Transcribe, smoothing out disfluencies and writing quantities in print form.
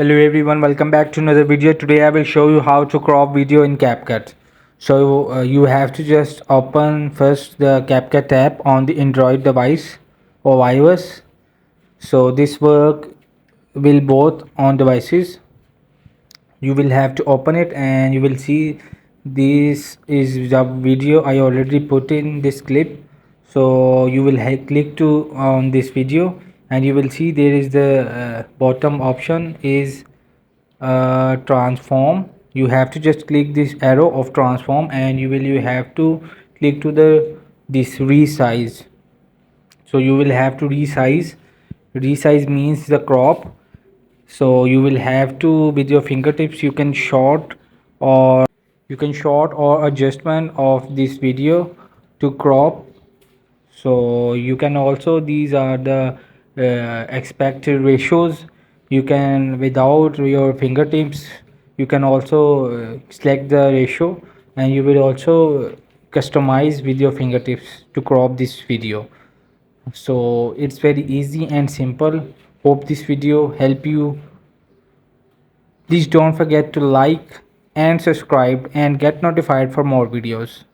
Hello everyone, welcome back to another video. Today I will show you how to crop video in CapCut. So you have to just open first the CapCut app on the Android device or iOS. So this work will both on devices. You will have to open it and you will see this is the video I already put in this clip. So you will click to on this video and you will see there is the bottom option is transform. You have to just click this arrow of transform and you have to click to the this resize. So you will have to resize means the crop. So you will have to, with your fingertips, you can short or adjustment of this video to crop. So you can also, these are the expected ratios. You can, without your fingertips, you can also select the ratio and you will also customize with your fingertips to crop this video. So it's very easy and simple. Hope this video help you. Please don't forget to like and subscribe and get notified for more videos.